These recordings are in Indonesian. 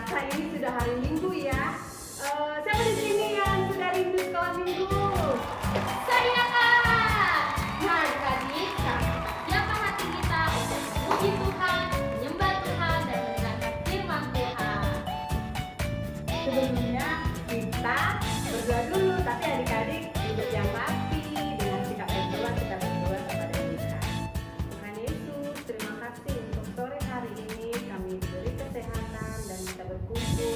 terasa ini sudah hari Minggu ya. Siapa di sini yang sudah rindu sekolah Minggu? Saya Kak. Nah, tadi kami siapa hati kita untuk memuji Tuhan, menyembah Tuhan, dan mendengarkan firman Tuhan. Sebelumnya kita berdoa dulu, tapi adik-adik duduk yang rapi dengan sikap berdoa, kita berdoa kepada Tuhan. Tuhan Yesus, terima kasih untuk sore hari ini kami diberi kesehatan dan kita berkumpul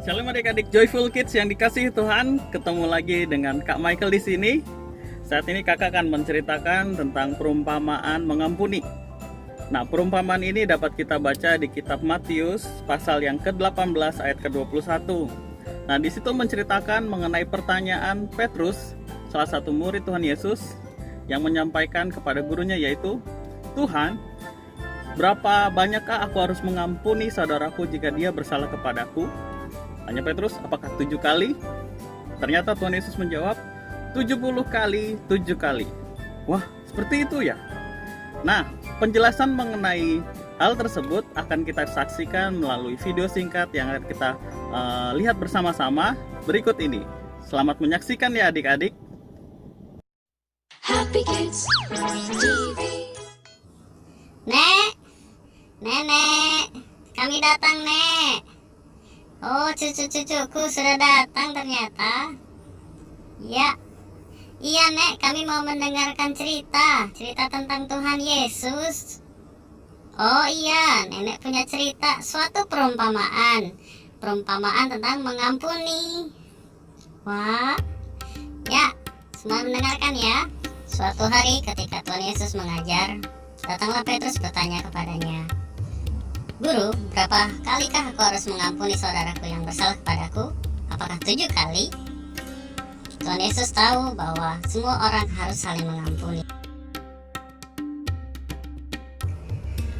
Shalom adik-adik Joyful Kids yang dikasihi Tuhan, ketemu lagi dengan Kak Michael di sini. Saat ini kakak akan menceritakan tentang perumpamaan mengampuni. Nah, perumpamaan ini dapat kita baca di kitab Matius pasal yang ke-18 ayat ke-21. Nah, di situ menceritakan mengenai pertanyaan Petrus, salah satu murid Tuhan Yesus, yang menyampaikan kepada gurunya, yaitu, "Tuhan, berapa banyakkah aku harus mengampuni saudaraku jika dia bersalah kepadaku?" Tanya Petrus, "Apakah 7 kali?" Ternyata Tuhan Yesus menjawab, 70 kali 7 kali. Wah, seperti itu ya. Nah, penjelasan mengenai hal tersebut akan kita saksikan melalui video singkat yang akan kita lihat bersama-sama berikut ini. Selamat menyaksikan ya adik-adik. Happy Kids TV. Nek, nenek, kami datang, Nek. Oh, cucu-cucuku sudah datang ternyata. Ya, iya, Nek, kami mau mendengarkan cerita tentang Tuhan Yesus. Oh iya, nenek punya cerita, suatu perumpamaan tentang mengampuni. Wah, ya, semua mendengarkan ya. Suatu hari ketika Tuhan Yesus mengajar, datanglah Petrus bertanya kepadanya, "Guru, berapa kalikah aku harus mengampuni saudaraku yang bersalah kepadaku? Apakah 7 kali?" Tuhan Yesus tahu bahwa semua orang harus saling mengampuni.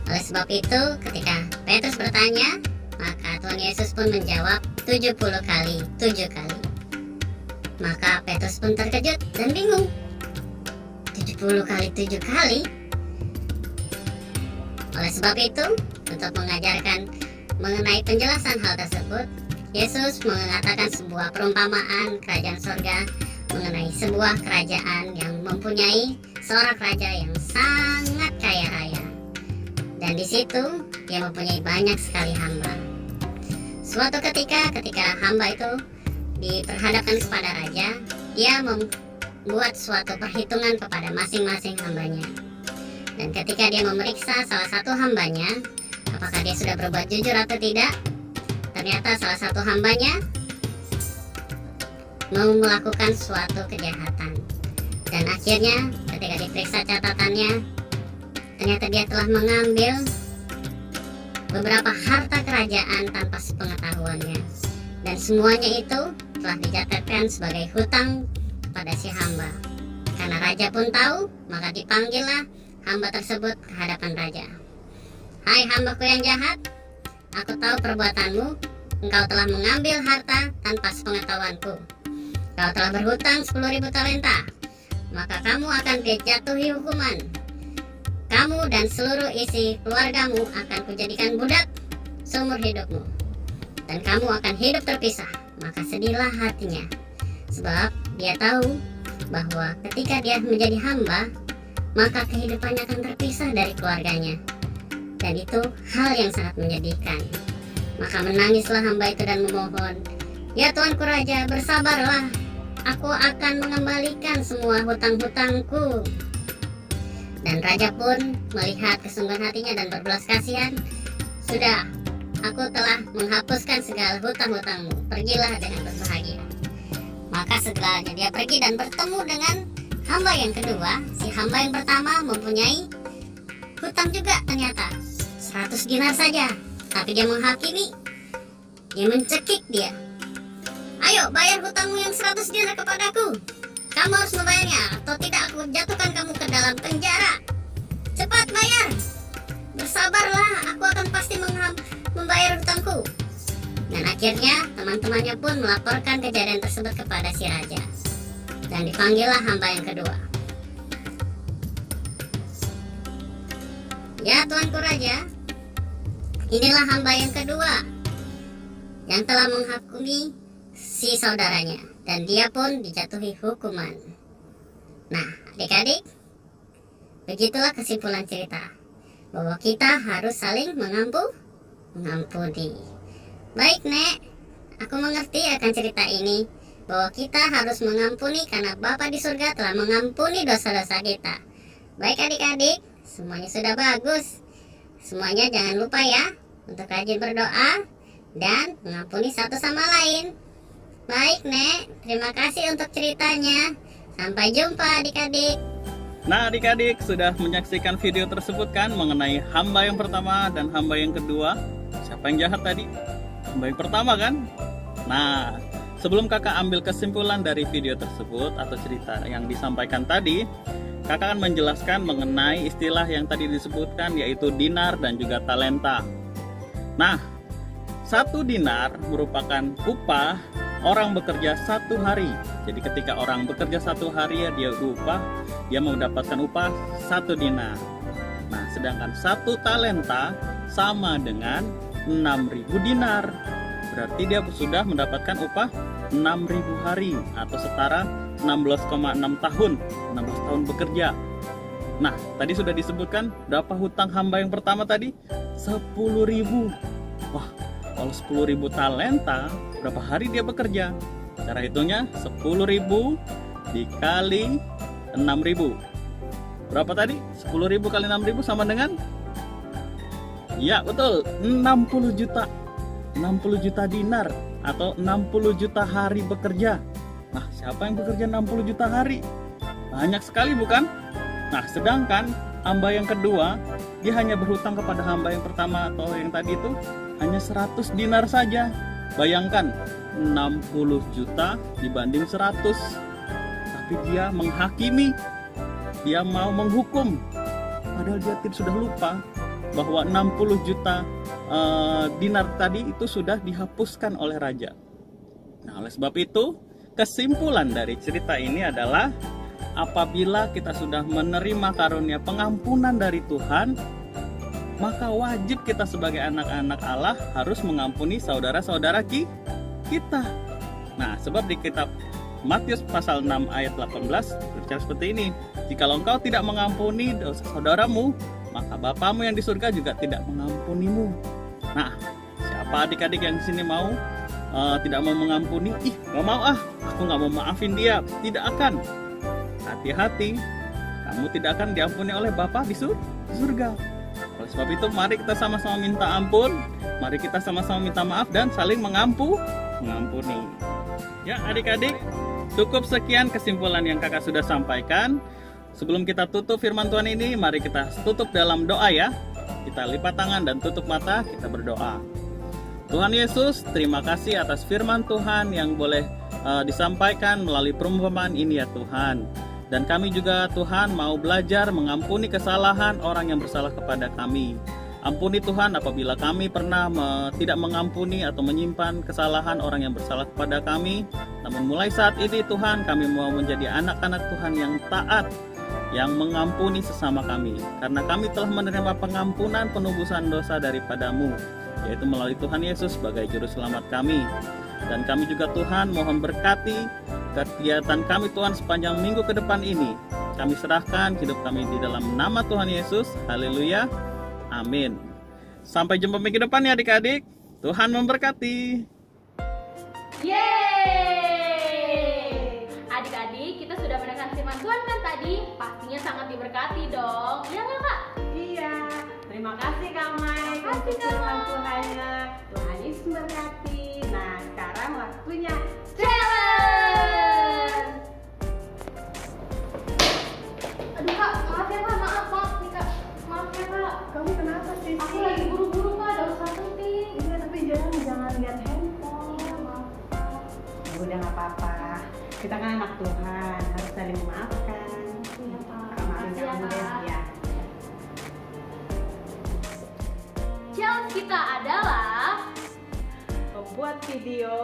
Oleh sebab itu, ketika Petrus bertanya, maka Tuhan Yesus pun menjawab 70 kali 7 kali. Maka Petrus pun terkejut dan bingung. 70 kali 7 kali? Oleh sebab itu, untuk mengajarkan mengenai penjelasan hal tersebut, Yesus mengatakan sebuah perumpamaan kerajaan sorga mengenai sebuah kerajaan yang mempunyai seorang raja yang sangat kaya raya. Dan di situ dia mempunyai banyak sekali hamba. Suatu ketika hamba itu diperhadapkan kepada raja, dia membuat suatu perhitungan kepada masing-masing hambanya. Dan ketika dia memeriksa salah satu hambanya, apakah dia sudah berbuat jujur atau tidak, ternyata salah satu hambanya mau melakukan suatu kejahatan. Dan akhirnya ketika diperiksa catatannya, ternyata dia telah mengambil beberapa harta kerajaan tanpa sepengetahuannya. Dan semuanya itu telah dicatatkan sebagai hutang kepada si hamba. Karena raja pun tahu, maka dipanggillah hamba tersebut ke hadapan raja. "Hai hambaku yang jahat, aku tahu perbuatanmu. Engkau telah mengambil harta tanpa sepengetahuanku. Kau telah berhutang 10.000 talenta. Maka kamu akan dijatuhi hukuman. Kamu dan seluruh isi keluargamu akan kujadikan budak seumur hidupmu. Dan kamu akan hidup terpisah." Maka sedihlah hatinya, sebab dia tahu bahwa ketika dia menjadi hamba, maka kehidupannya akan terpisah dari keluarganya. Dan itu hal yang sangat menyedihkan. Maka menangislah hamba itu dan memohon, "Ya Tuanku Raja, bersabarlah. Aku akan mengembalikan semua hutang-hutangku." Dan raja pun melihat kesungguhan hatinya dan berbelas kasihan. "Sudah, aku telah menghapuskan segala hutang-hutangmu. Pergilah dengan berbahagia." Maka setelahnya dia pergi dan bertemu dengan hamba yang kedua. Si hamba yang pertama mempunyai hutang juga ternyata 100 dinar saja. Tapi dia menghakimi, dia mencekik dia. "Ayo bayar hutangmu yang 100 dinar kepadaku. Kamu harus membayarnya, atau tidak aku jatuhkan kamu ke dalam penjara. Cepat bayar. Bersabarlah, aku akan pasti membayar hutangku." Dan akhirnya teman-temannya pun melaporkan kejadian tersebut kepada si raja. Dan dipanggillah hamba yang kedua. "Ya Tuanku Raja, inilah hamba yang kedua yang telah menghakimi si saudaranya, dan dia pun dijatuhi hukuman." Nah, adik-adik, begitulah kesimpulan cerita, bahwa kita harus saling mengampuni. Baik, Nek, aku mengerti akan cerita ini, bahwa kita harus mengampuni karena Bapa di surga telah mengampuni dosa-dosa kita. Baik adik-adik, semuanya sudah bagus. Semuanya jangan lupa ya untuk rajin berdoa dan mengampuni satu sama lain. Baik, Nek. Terima kasih untuk ceritanya. Sampai jumpa adik-adik. Nah, adik-adik sudah menyaksikan video tersebut kan mengenai hamba yang pertama dan hamba yang kedua. Siapa yang jahat tadi? Hamba yang pertama kan? Nah, sebelum kakak ambil kesimpulan dari video tersebut atau cerita yang disampaikan tadi, kakak akan menjelaskan mengenai istilah yang tadi disebutkan, yaitu dinar dan juga talenta. Nah, 1 dinar merupakan upah orang bekerja 1 hari. Jadi ketika orang bekerja 1 hari, dia mendapatkan upah 1 dinar. Nah, sedangkan 1 talenta sama dengan 6.000 dinar. Berarti dia sudah mendapatkan upah 6.000 hari atau setara 16,6 tahun. 16 tahun bekerja. Nah, tadi sudah disebutkan berapa hutang hamba yang pertama tadi? 10.000. Wah, kalau 10.000 talenta, berapa hari dia bekerja? Cara hitungnya 10.000 dikali 6.000. Berapa tadi? 10.000 kali 6.000 sama dengan? Ya, betul, 60 juta. 60 juta dinar atau 60 juta hari bekerja. Nah, siapa yang bekerja 60 juta hari? Banyak sekali, bukan? Nah, sedangkan hamba yang kedua, dia hanya berhutang kepada hamba yang pertama atau yang tadi itu hanya 100 dinar saja. Bayangkan, 60 juta dibanding 100. Tapi dia menghakimi, dia mau menghukum. Padahal dia sudah lupa bahwa 60 juta dinar tadi itu sudah dihapuskan oleh raja. Nah, oleh sebab itu, kesimpulan dari cerita ini adalah apabila kita sudah menerima karunia pengampunan dari Tuhan, maka wajib kita sebagai anak-anak Allah harus mengampuni saudara-saudara kita. Nah, sebab di kitab Matius pasal 6 ayat 18 berbicara seperti ini. Jikalau engkau tidak mengampuni dosa saudaramu, maka Bapamu yang di surga juga tidak mengampunimu. Nah, siapa adik-adik yang di sini mau tidak mau mengampuni? Gak mau aku gak mau maafin dia. Tidak akan. Hati-hati, kamu tidak akan diampuni oleh Bapa di surga. Oleh sebab itu, mari kita sama-sama minta ampun, mari kita sama-sama minta maaf dan saling mengampuni. Ya, adik-adik, cukup sekian kesimpulan yang kakak sudah sampaikan. Sebelum kita tutup firman Tuhan ini, mari kita tutup dalam doa ya. Kita lipat tangan dan tutup mata, kita berdoa. Tuhan Yesus, terima kasih atas firman Tuhan yang boleh disampaikan melalui perumpamaan ini ya Tuhan. Dan kami juga Tuhan mau belajar mengampuni kesalahan orang yang bersalah kepada kami. Ampuni Tuhan apabila kami pernah tidak mengampuni atau menyimpan kesalahan orang yang bersalah kepada kami. Namun mulai saat ini Tuhan, kami mau menjadi anak-anak Tuhan yang taat, yang mengampuni sesama kami, karena kami telah menerima pengampunan penebusan dosa daripadamu, yaitu melalui Tuhan Yesus sebagai juru selamat kami. Dan kami juga Tuhan mohon berkati kegiatan kami Tuhan sepanjang minggu ke depan ini. Kami serahkan hidup kami di dalam nama Tuhan Yesus. Haleluya, amin. Sampai jumpa minggu depan ya adik-adik. Tuhan memberkati. Yeay! Adik-adik, kita sudah mendengar firman Tuhan kan tadi? Pastinya sangat diberkati dong. Iya nggak Kak? Iya. Terima kasih Kak Mai. Terima kasih, Kak Mai. Tuhannya. Tuhan Yesus memberkati. Nah, sekarang waktunya Challenge! Aduh Kak, maaf ya Kak, maaf nih Kak. Maaf ya Kak. kamu kenapa sih? Aku lagi buru-buru Kak, ada urusan penting. Iya, tapi jangan lihat handphone. Iya, maaf Kak. Udah nggak apa-apa. Kita kan anak Tuhan, harus saling memaafkan. Iya Kak. Maafin Makasih ya kamu deh, Kak. ya. Challenge kita adalah Membuat video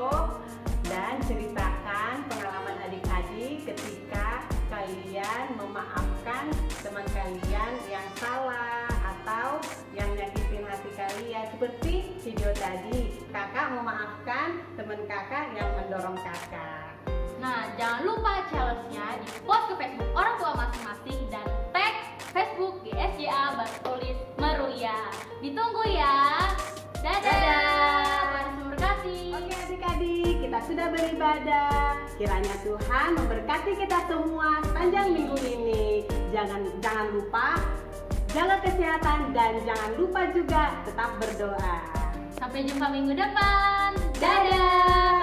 dan ceritakan pengalaman adik-adik ketika kalian memaafkan teman kalian yang salah atau yang nyakitin hati kalian. Seperti video tadi, kakak memaafkan teman kakak yang mendorong kakak. Nah, jangan lupa challenge-nya di-post ke Facebook orang tua masing-masing dan tag Facebook GSJA Batulis Meruya. Ditunggu ya. Dadah. Tuhan Yesus memberkati. Oke adik-adik, kita sudah beribadah. Kiranya Tuhan memberkati kita semua sepanjang minggu ini. Jangan lupa jaga kesehatan dan jangan lupa juga tetap berdoa. Sampai jumpa minggu depan. Dadah.